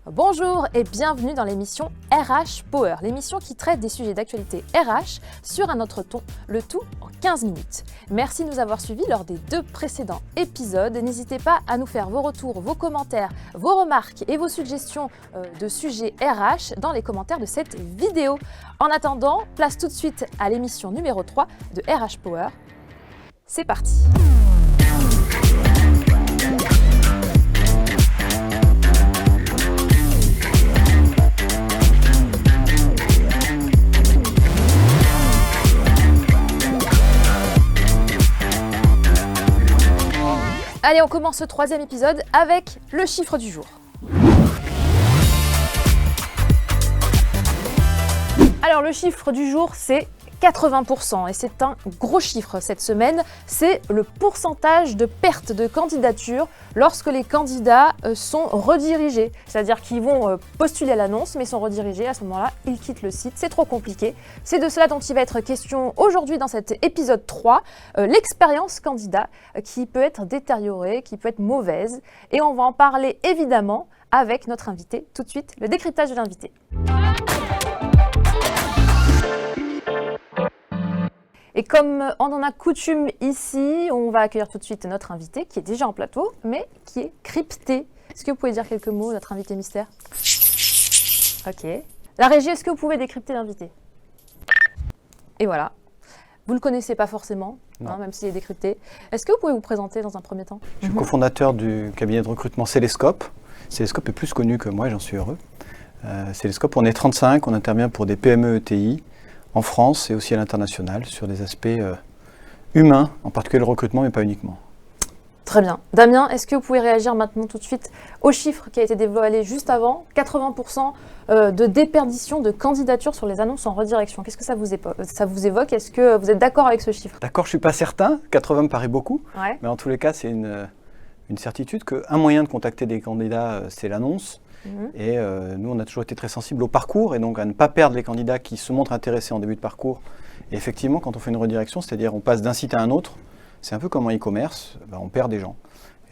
Bonjour et bienvenue dans l'émission RH Power, l'émission qui traite des sujets d'actualité RH sur un autre ton, le tout en 15 minutes. Merci de nous avoir suivis lors des 2 précédents épisodes. N'hésitez pas à nous faire vos retours, vos commentaires, vos remarques et vos suggestions de sujets RH dans les commentaires de cette vidéo. En attendant, place tout de suite à l'émission numéro 3 de RH Power. C'est parti! Allez, on commence ce 3e épisode avec le chiffre du jour. Alors le chiffre du jour, c'est 80% et c'est un gros chiffre cette semaine. C'est le pourcentage de perte de candidature lorsque les candidats sont redirigés. C'est-à-dire qu'ils vont postuler à l'annonce mais sont redirigés. À ce moment-là, ils quittent le site. C'est trop compliqué. C'est de cela dont il va être question aujourd'hui dans cet épisode 3. L'expérience candidat qui peut être détériorée, qui peut être mauvaise. Et on va en parler évidemment avec notre invité. Tout de suite, le décryptage de l'invité. Et comme on en a coutume ici, on va accueillir tout de suite notre invité qui est déjà en plateau, mais qui est crypté. Est-ce que vous pouvez dire quelques mots, notre invité mystère? Ok. La régie, est-ce que vous pouvez décrypter l'invité? Et voilà. Vous ne le connaissez pas forcément, même s'il est décrypté. Est-ce que vous pouvez vous présenter dans un premier temps? Je suis cofondateur du cabinet de recrutement Célescope. Célescope est plus connu que moi et j'en suis heureux. Célescope, on est 35, on intervient pour des PME ETI, en France et aussi à l'international, sur des aspects humains, en particulier le recrutement, mais pas uniquement. Très bien. Damien, est-ce que vous pouvez réagir maintenant tout de suite au chiffre qui a été dévoilé juste avant, 80% de déperdition de candidatures sur les annonces en redirection? Qu'est-ce que ça vous évoque? Est-ce que vous êtes d'accord avec ce chiffre? D'accord, je ne suis pas certain, 80 me paraît beaucoup, ouais. Mais en tous les cas, c'est une certitude qu'un moyen de contacter des candidats, c'est l'annonce. Et nous, on a toujours été très sensibles au parcours et donc à ne pas perdre les candidats qui se montrent intéressés en début de parcours. Et effectivement, quand on fait une redirection, c'est-à-dire on passe d'un site à un autre, c'est un peu comme en e-commerce, on perd des gens.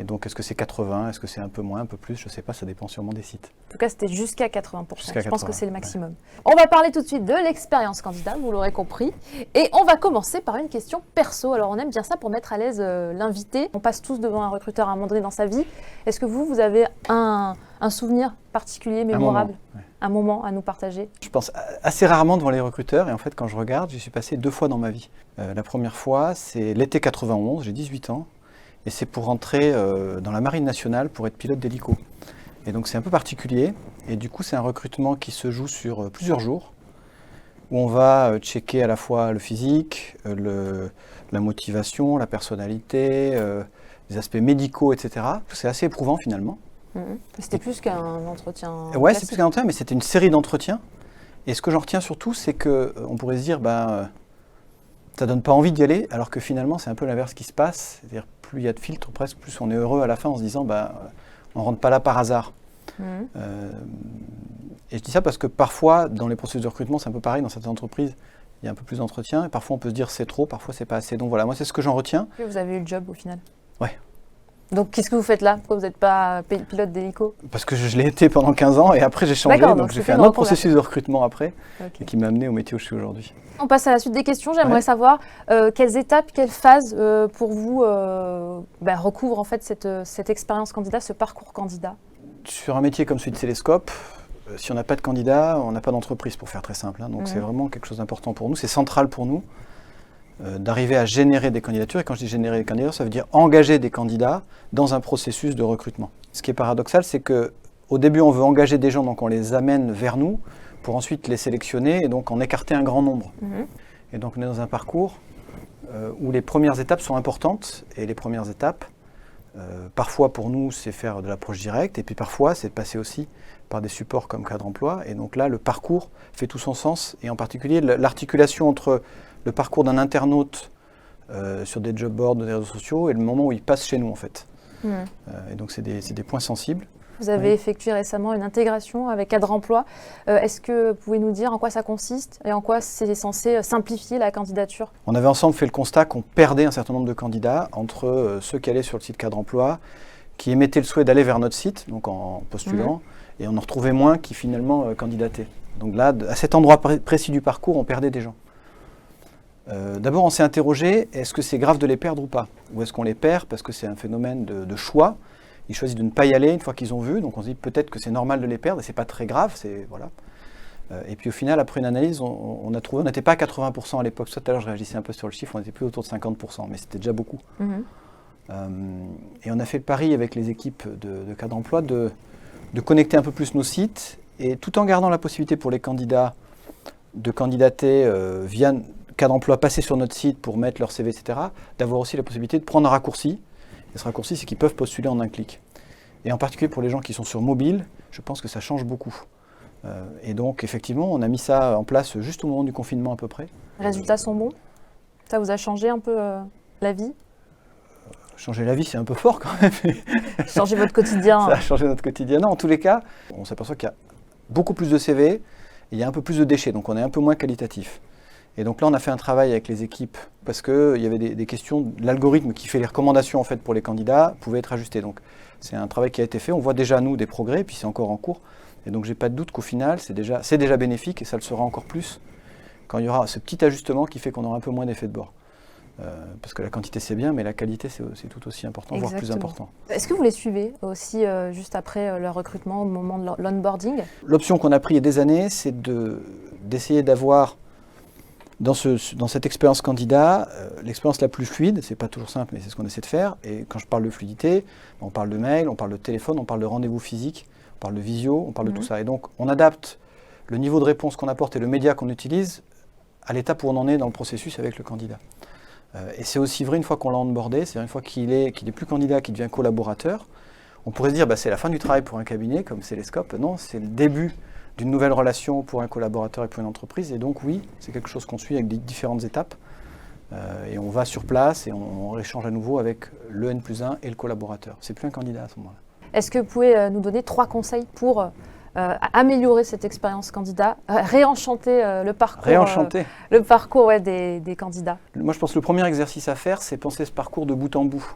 Et donc, est-ce que c'est 80, est-ce que c'est un peu moins, un peu plus? Je ne sais pas, ça dépend sûrement des sites. En tout cas, c'était jusqu'à 80%. Je pense que c'est le maximum. Ouais. On va parler tout de suite de l'expérience candidat, vous l'aurez compris. Et on va commencer par une question perso. Alors, on aime bien ça pour mettre à l'aise l'invité. On passe tous devant un recruteur à un moment donné dans sa vie. Est-ce que vous avez un souvenir particulier, mémorable, un moment à nous partager? Je pense assez rarement devant les recruteurs. Et en fait, quand je regarde, j'y suis passé 2 fois dans ma vie. La première fois, c'est l'été 91, j'ai 18 ans. Et c'est pour rentrer dans la Marine nationale pour être pilote d'hélico. Et donc c'est un peu particulier. Et du coup, c'est un recrutement qui se joue sur plusieurs jours, où on va checker à la fois le physique, la motivation, la personnalité, les aspects médicaux, etc. C'est assez éprouvant finalement. C'était plus qu'un entretien. Ouais, c'est plus qu'un entretien, mais c'était une série d'entretiens. Et ce que j'en retiens surtout, c'est qu'on pourrait se dire, ça donne pas envie d'y aller, alors que finalement, c'est un peu l'inverse qui se passe. C'est-à-dire, plus il y a de filtres, presque, plus on est heureux à la fin en se disant, on rentre pas là par hasard. Et je dis ça parce que parfois, dans les processus de recrutement, c'est un peu pareil, dans certaines entreprises, il y a un peu plus d'entretien, et parfois on peut se dire c'est trop, parfois c'est pas assez. Donc voilà, moi c'est ce que j'en retiens. Et vous avez eu le job au final? Ouais. Donc qu'est-ce que vous faites là? Pourquoi vous n'êtes pas pilote d'hélico? Parce que je l'ai été pendant 15 ans et après j'ai changé, donc j'ai fait un autre processus de recrutement après, et qui m'a amené au métier où je suis aujourd'hui. On passe à la suite des questions. J'aimerais savoir quelles étapes, quelles phases pour vous recouvre en fait cette expérience candidat, ce parcours candidat? Sur un métier comme celui de Célescope, si on n'a pas de candidat, on n'a pas d'entreprise, pour faire très simple. Donc c'est vraiment quelque chose d'important pour nous, c'est central pour nous d'arriver à générer des candidatures. Et quand je dis générer des candidatures, ça veut dire engager des candidats dans un processus de recrutement. Ce qui est paradoxal, c'est qu'au début, on veut engager des gens, donc on les amène vers nous pour ensuite les sélectionner et donc en écarter un grand nombre. Et donc on est dans un parcours où les premières étapes sont importantes. Et les premières étapes, parfois pour nous, c'est faire de l'approche directe. Et puis parfois, c'est de passer aussi par des supports comme Cadre Emploi. Et donc là, le parcours fait tout son sens. Et en particulier, l'articulation entre le parcours d'un internaute sur des job boards, des réseaux sociaux, et le moment où il passe chez nous en fait. Et donc c'est des points sensibles. Vous avez effectué récemment une intégration avec Cadre Emploi. Est-ce que vous pouvez nous dire en quoi ça consiste et en quoi c'est censé simplifier la candidature? On avait ensemble fait le constat qu'on perdait un certain nombre de candidats entre ceux qui allaient sur le site Cadre Emploi, qui émettaient le souhait d'aller vers notre site, donc en postulant, Et on en retrouvait moins qui finalement candidataient. Donc là, à cet endroit précis du parcours, on perdait des gens. D'abord, on s'est interrogé, est-ce que c'est grave de les perdre ou pas? Ou est-ce qu'on les perd parce que c'est un phénomène de choix? Ils choisissent de ne pas y aller une fois qu'ils ont vu, donc on se dit peut-être que c'est normal de les perdre, et c'est pas très grave, voilà. Et puis au final, après une analyse, on a trouvé, on n'était pas à 80% à l'époque, tout à l'heure je réagissais un peu sur le chiffre, on était plus autour de 50%, mais c'était déjà beaucoup. Et on a fait le pari avec les équipes de Cadre Emploi de connecter un peu plus nos sites, et tout en gardant la possibilité pour les candidats de candidater via Cadre Emploi, passer sur notre site pour mettre leur CV, etc., d'avoir aussi la possibilité de prendre un raccourci. Et ce raccourci, c'est qu'ils peuvent postuler en un clic. Et en particulier pour les gens qui sont sur mobile, je pense que ça change beaucoup. Et donc, effectivement, on a mis ça en place juste au moment du confinement à peu près. Les résultats sont bons? Ça vous a changé un peu la vie? Changer la vie, c'est un peu fort quand même. Changer votre quotidien? Ça a changé notre quotidien. Non, en tous les cas, on s'aperçoit qu'il y a beaucoup plus de CV, et il y a un peu plus de déchets, donc on est un peu moins qualitatif. Et donc là, on a fait un travail avec les équipes parce qu'il y avait des questions, l'algorithme qui fait les recommandations en fait, pour les candidats pouvait être ajusté. Donc c'est un travail qui a été fait, on voit déjà nous des progrès, puis c'est encore en cours. Et donc j'ai pas de doute qu'au final, c'est déjà bénéfique et ça le sera encore plus quand il y aura ce petit ajustement qui fait qu'on aura un peu moins d'effet de bord. Parce que la quantité c'est bien, mais la qualité c'est tout aussi important, voire plus important. Est-ce que vous les suivez aussi juste après leur recrutement, au moment de l'onboarding? L'option qu'on a prise il y a des années, c'est d'essayer d'avoir dans cette expérience candidat, l'expérience la plus fluide, c'est pas toujours simple, mais c'est ce qu'on essaie de faire. Et quand je parle de fluidité, on parle de mail, on parle de téléphone, on parle de rendez-vous physique, on parle de visio, on parle de tout ça. Et donc, on adapte le niveau de réponse qu'on apporte et le média qu'on utilise à l'étape où on en est dans le processus avec le candidat. Et c'est aussi vrai une fois qu'on l'a onboardé, c'est-à-dire une fois qu'il est plus candidat, qu'il devient collaborateur. On pourrait se dire, c'est la fin du travail pour un cabinet, comme c'est Célescope. Non, c'est le début d'une nouvelle relation pour un collaborateur et pour une entreprise. Et donc oui, c'est quelque chose qu'on suit avec différentes étapes. Et on va sur place et on échange à nouveau avec le N+1 et le collaborateur. C'est plus un candidat à ce moment-là. Est-ce que vous pouvez nous donner 3 conseils pour améliorer cette expérience candidat, réenchanter le parcours des candidats? Moi, je pense que le premier exercice à faire, c'est penser ce parcours de bout en bout.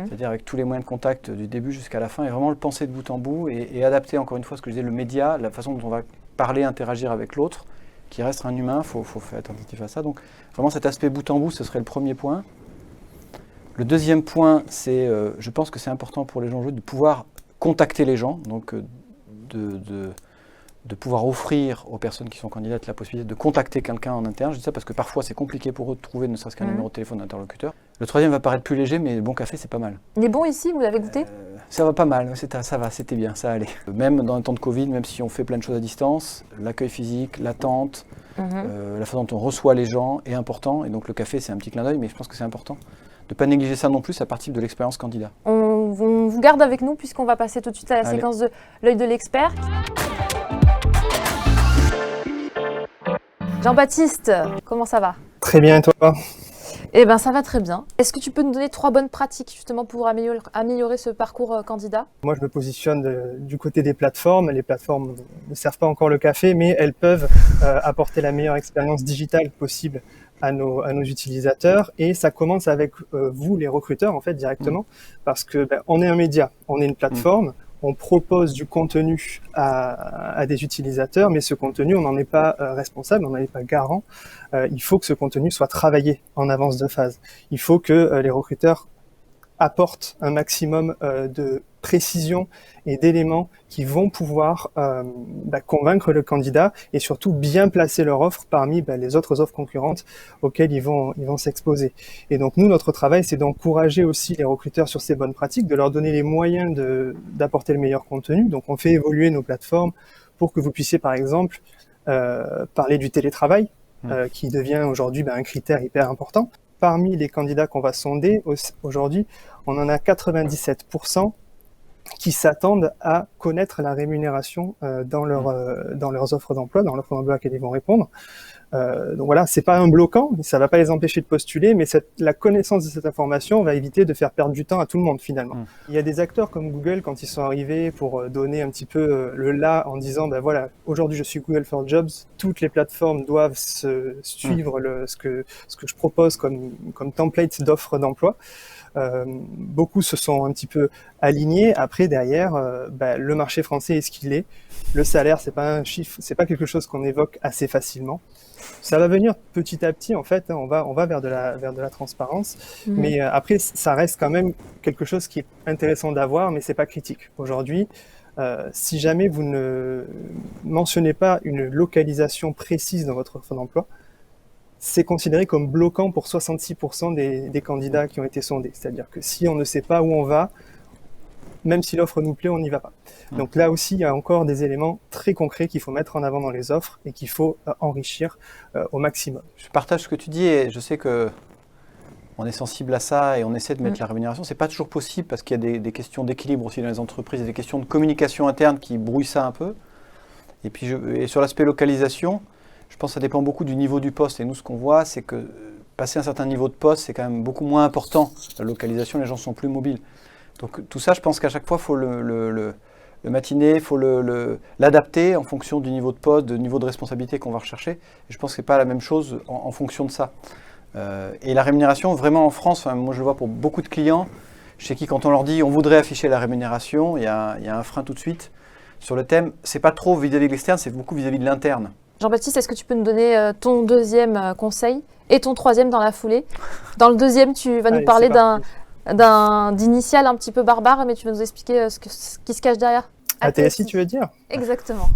C'est-à-dire avec tous les moyens de contact du début jusqu'à la fin, et vraiment le penser de bout en bout et adapter encore une fois ce que je disais, le média, la façon dont on va parler, interagir avec l'autre, qui reste un humain, il faut faire attentif à ça. Donc vraiment cet aspect bout en bout, ce serait le premier point. Le deuxième point, c'est, je pense que c'est important pour les gens de pouvoir contacter les gens, donc de pouvoir offrir aux personnes qui sont candidates la possibilité de contacter quelqu'un en interne. Je dis ça parce que parfois c'est compliqué pour eux de trouver ne serait-ce qu'un numéro de téléphone d'interlocuteur. Le troisième va paraître plus léger, mais le bon café c'est pas mal. Il est bon ici, vous l'avez goûté? Ça va pas mal, ça va, c'était bien, ça allait. Même dans le temps de Covid, même si on fait plein de choses à distance, l'accueil physique, l'attente, la façon dont on reçoit les gens est important. Et donc le café c'est un petit clin d'œil, mais je pense que c'est important de ne pas négliger ça non plus, ça participe de l'expérience candidat. On vous garde avec nous puisqu'on va passer tout de suite à la séquence de l'œil de l'expert. Jean-Baptiste, comment ça va? Très bien, et toi? Eh bien, ça va très bien. Est-ce que tu peux nous donner 3 bonnes pratiques justement pour améliorer ce parcours candidat? Moi, je me positionne du côté des plateformes. Les plateformes ne servent pas encore le café, mais elles peuvent apporter la meilleure expérience digitale possible à nos utilisateurs. Et ça commence avec vous, les recruteurs, en fait, directement, parce que on est un média, on est une plateforme. On propose du contenu à des utilisateurs, mais ce contenu, on n'en est pas responsable, on n'en est pas garant. Il faut que ce contenu soit travaillé en avance de phase. Il faut que les recruteurs apportent un maximum de précision et d'éléments qui vont pouvoir convaincre le candidat et surtout bien placer leur offre parmi les autres offres concurrentes auxquelles ils vont s'exposer. Et donc nous, notre travail, c'est d'encourager aussi les recruteurs sur ces bonnes pratiques, de leur donner les moyens d'apporter le meilleur contenu. Donc on fait évoluer nos plateformes pour que vous puissiez par exemple parler du télétravail qui devient aujourd'hui un critère hyper important. Parmi les candidats qu'on va sonder aujourd'hui, on en a 97% qui s'attendent à connaître la rémunération dans leurs offres d'emploi, dans l'offre d'emploi à laquelle ils vont répondre. Donc voilà, c'est pas un bloquant, ça va pas les empêcher de postuler, mais la connaissance de cette information va éviter de faire perdre du temps à tout le monde finalement. Il y a des acteurs comme Google, quand ils sont arrivés pour donner un petit peu le là en disant, ben voilà, aujourd'hui je suis Google for Jobs, toutes les plateformes doivent suivre ce que je propose comme template d'offre d'emploi. Beaucoup se sont un petit peu alignés. Après, derrière, le marché français est ce qu'il est. Le salaire, c'est pas un chiffre, c'est pas quelque chose qu'on évoque assez facilement. Ça va venir petit à petit, en fait. On va vers de la transparence. Mais après, ça reste quand même quelque chose qui est intéressant d'avoir, mais c'est pas critique. Aujourd'hui, si jamais vous ne mentionnez pas une localisation précise dans votre offre d'emploi, c'est considéré comme bloquant pour 66% des candidats qui ont été sondés. C'est-à-dire que si on ne sait pas où on va, même si l'offre nous plaît, on n'y va pas. Donc là aussi, il y a encore des éléments très concrets qu'il faut mettre en avant dans les offres et qu'il faut enrichir au maximum. Je partage ce que tu dis et je sais que on est sensible à ça et on essaie de mettre la rémunération. C'est pas toujours possible parce qu'il y a des questions d'équilibre aussi dans les entreprises, et des questions de communication interne qui brouillent ça un peu. Et puis et sur l'aspect localisation, je pense que ça dépend beaucoup du niveau du poste. Et nous, ce qu'on voit, c'est que passer un certain niveau de poste, c'est quand même beaucoup moins important. La localisation, les gens sont plus mobiles. Donc tout ça, je pense qu'à chaque fois, il faut le matiner, il faut l'adapter en fonction du niveau de poste, du niveau de responsabilité qu'on va rechercher. Et je pense que ce n'est pas la même chose en fonction de ça. Et la rémunération, vraiment en France, moi je le vois pour beaucoup de clients, chez qui quand on leur dit on voudrait afficher la rémunération, il y a un frein tout de suite. Sur le thème, ce n'est pas trop vis-à-vis de l'externe, c'est beaucoup vis-à-vis de l'interne. Jean-Baptiste, est-ce que tu peux nous donner ton deuxième conseil et ton troisième dans la foulée? Dans le deuxième, tu vas nous parler d'initial un petit peu barbare, mais tu vas nous expliquer ce qui se cache derrière. ATSI, tu veux dire? Exactement.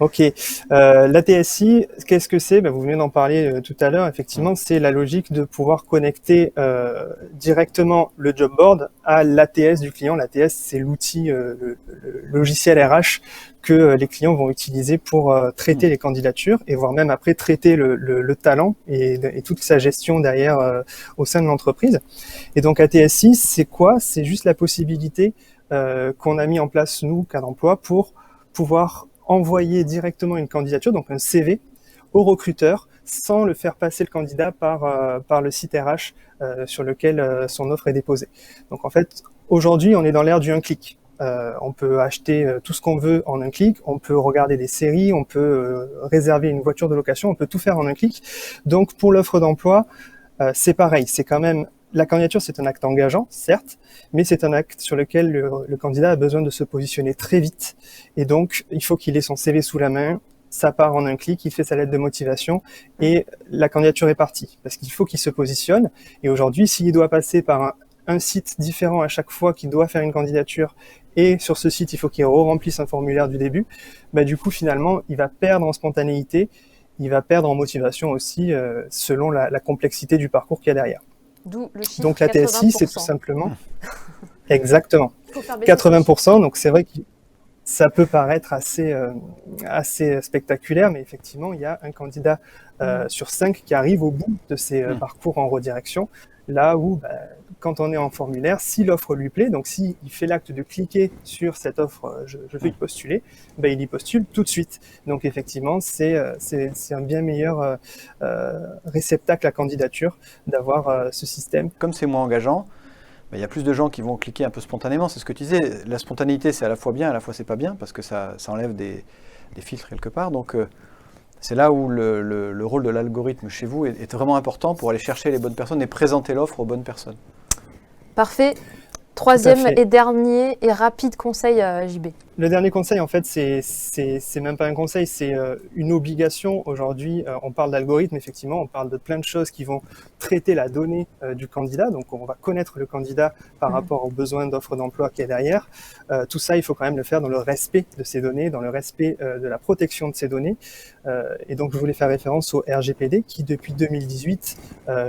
Ok. L'ATSI, qu'est-ce que c'est? Vous venez d'en parler tout à l'heure. Effectivement, c'est la logique de pouvoir connecter directement le job board à l'ATS du client. L'ATS, c'est l'outil, le logiciel RH que les clients vont utiliser pour traiter les candidatures et voire même après traiter le talent et toute sa gestion derrière au sein de l'entreprise. Et donc ATSI, c'est quoi? C'est juste la possibilité qu'on a mis en place, nous, Cadre Emploi, pour pouvoir envoyer directement une candidature, donc un CV, au recruteur, sans le faire passer le candidat par le site RH sur lequel son offre est déposée. Donc en fait, aujourd'hui, on est dans l'ère du un clic. On peut acheter tout ce qu'on veut en un clic, on peut regarder des séries, on peut réserver une voiture de location, on peut tout faire en un clic. Donc pour l'offre d'emploi, c'est pareil, c'est quand même... La candidature, c'est un acte engageant, certes, mais c'est un acte sur lequel le candidat a besoin de se positionner très vite. Et donc, il faut qu'il ait son CV sous la main, ça part en un clic, il fait sa lettre de motivation et la candidature est partie. Parce qu'il faut qu'il se positionne. Et aujourd'hui, s'il doit passer par un site différent à chaque fois qu'il doit faire une candidature, et sur ce site, il faut qu'il remplisse un formulaire du début, du coup, finalement, il va perdre en spontanéité, il va perdre en motivation aussi, selon la complexité du parcours qu'il y a derrière. D'où le chiffre. Donc la TSI, c'est tout simplement... Exactement. 80%, donc c'est vrai que ça peut paraître assez spectaculaire, mais effectivement, il y a un candidat sur 5 qui arrive au bout de ses parcours en redirection, là où, quand on est en formulaire, si l'offre lui plaît, donc s'il fait l'acte de cliquer sur cette offre, je veux y postuler, il y postule tout de suite. Donc effectivement, c'est un bien meilleur réceptacle à candidature d'avoir ce système. Comme c'est moins engageant, il y a plus de gens qui vont cliquer un peu spontanément. C'est ce que tu disais, la spontanéité c'est à la fois bien, à la fois c'est pas bien, parce que ça enlève des filtres quelque part. Donc c'est là où le rôle de l'algorithme chez vous est vraiment important pour aller chercher les bonnes personnes et présenter l'offre aux bonnes personnes. Parfait. Troisième et dernier et rapide conseil, JB. Le dernier conseil, en fait, c'est même pas un conseil, c'est une obligation. Aujourd'hui, on parle d'algorithme, effectivement, on parle de plein de choses qui vont traiter la donnée du candidat. Donc, on va connaître le candidat par rapport aux besoins d'offres d'emploi qu'il y a derrière. Tout ça, il faut quand même le faire dans le respect de ces données, dans le respect de la protection de ces données. Et donc, je voulais faire référence au RGPD qui, depuis 2018,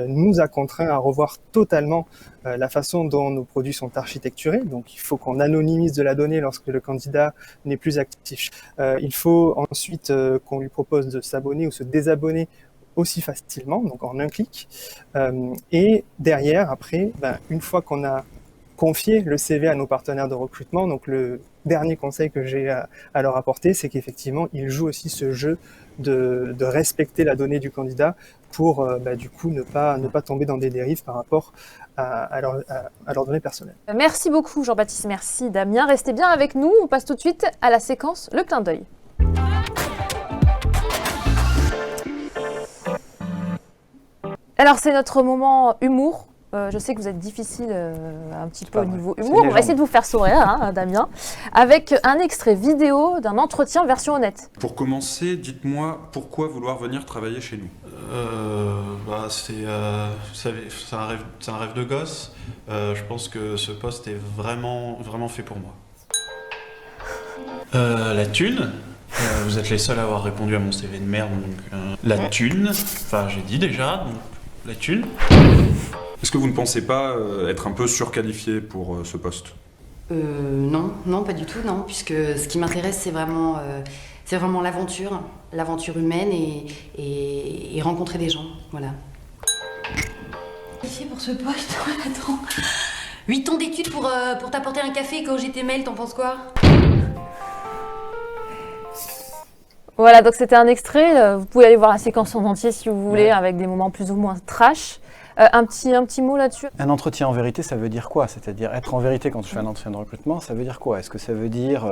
nous a contraints à revoir totalement la façon dont nos produits sont architecturés. Donc, il faut qu'on anonymise de la donnée lorsque le candidat n'est plus actif. Il faut ensuite qu'on lui propose de s'abonner ou se désabonner aussi facilement, donc en un clic. Et derrière, après, une fois qu'on a confier le CV à nos partenaires de recrutement. Donc le dernier conseil que j'ai à leur apporter, c'est qu'effectivement, ils jouent aussi ce jeu de respecter la donnée du candidat pour du coup ne pas tomber dans des dérives par rapport à leurs données personnelles. Merci beaucoup Jean-Baptiste, merci Damien. Restez bien avec nous, on passe tout de suite à la séquence Le clin d'œil. Alors c'est notre moment humour. Je sais que vous êtes difficile un petit peu au niveau humour. On va essayer de vous faire sourire, hein, Damien, avec un extrait vidéo d'un entretien version honnête. Pour commencer, dites-moi pourquoi vouloir venir travailler chez nous. C'est un rêve de gosse. Je pense que ce poste est vraiment fait pour moi. La thune. Vous êtes les seuls à avoir répondu à mon CV de merde, donc la thune. Enfin, j'ai dit déjà, donc la thune. Est-ce que vous ne pensez pas être un peu surqualifié pour ce poste ? Non, pas du tout, non, puisque ce qui m'intéresse, c'est vraiment l'aventure humaine et rencontrer des gens, voilà. Qualifié pour ce poste, attends. 8 ans d'études pour t'apporter un café quand j'ai tes mails, t'en penses quoi ? Voilà, donc c'était un extrait. Vous pouvez aller voir la séquence en entier si vous voulez, avec des moments plus ou moins trash. Un petit mot là-dessus. Un entretien en vérité, ça veut dire quoi? C'est-à-dire être en vérité quand je fais un entretien de recrutement, ça veut dire quoi? Est-ce que ça veut dire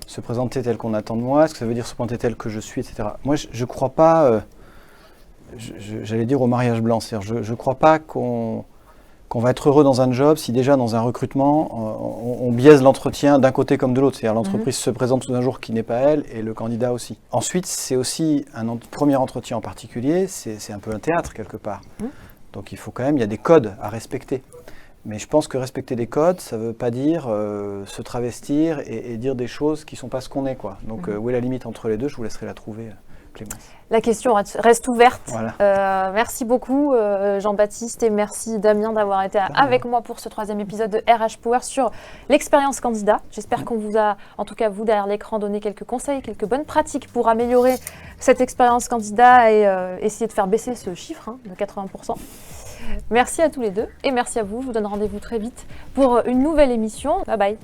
se présenter tel qu'on attend de moi? Est-ce que ça veut dire se présenter tel que je suis, etc. Moi, je crois pas, j'allais dire au mariage blanc, c'est-à-dire je crois pas qu'on va être heureux dans un job si déjà dans un recrutement, on biaise l'entretien d'un côté comme de l'autre. C'est-à-dire l'entreprise se présente sous un jour qui n'est pas elle et le candidat aussi. Ensuite, c'est aussi un premier entretien en particulier, c'est un peu un théâtre quelque part. Donc il y a des codes à respecter. Mais je pense que respecter des codes, ça ne veut pas dire se travestir et dire des choses qui ne sont pas ce qu'on est, quoi. Donc où est la limite entre les deux? Je vous laisserai la trouver, Clémence. La question reste ouverte. Voilà. Merci beaucoup Jean-Baptiste et merci Damien d'avoir été avec moi pour ce 3e épisode de RH Power sur l'expérience candidat. J'espère qu'on vous a, en tout cas vous derrière l'écran, donné quelques conseils, quelques bonnes pratiques pour améliorer cette expérience candidat et essayer de faire baisser ce chiffre de 80%. Merci à tous les deux et merci à vous. Je vous donne rendez-vous très vite pour une nouvelle émission. Bye bye.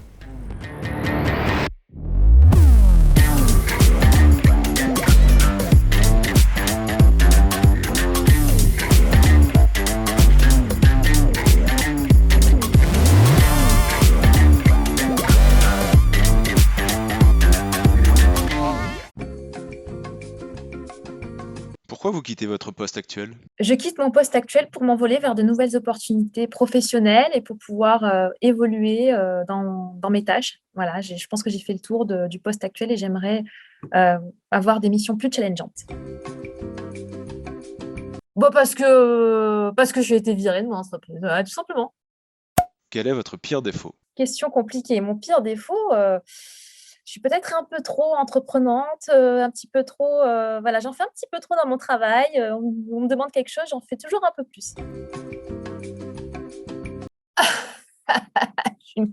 Pourquoi vous quittez votre poste actuel? Je quitte mon poste actuel pour m'envoler vers de nouvelles opportunités professionnelles et pour pouvoir évoluer dans mes tâches. Voilà, je pense que j'ai fait le tour du poste actuel et j'aimerais avoir des missions plus challengeantes. Bon, parce que j'ai été virée de mon entreprise, tout simplement. Quel est votre pire défaut? Question compliquée. Mon pire défaut, je suis peut-être un peu trop entreprenante, un petit peu trop, voilà, j'en fais un petit peu trop dans mon travail. On me demande quelque chose, j'en fais toujours un peu plus. Je suis une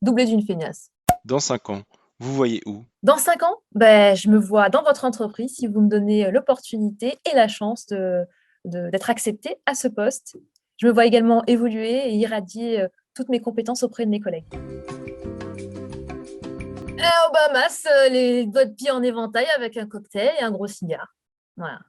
doublée d'une feignasse. Dans 5 ans, vous voyez où? Dans 5 ans, je me vois dans votre entreprise si vous me donnez l'opportunité et la chance d'être acceptée à ce poste. Je me vois également évoluer et irradier toutes mes compétences auprès de mes collègues. Au Bahamas, les doigts de pied en éventail avec un cocktail et un gros cigare. Voilà.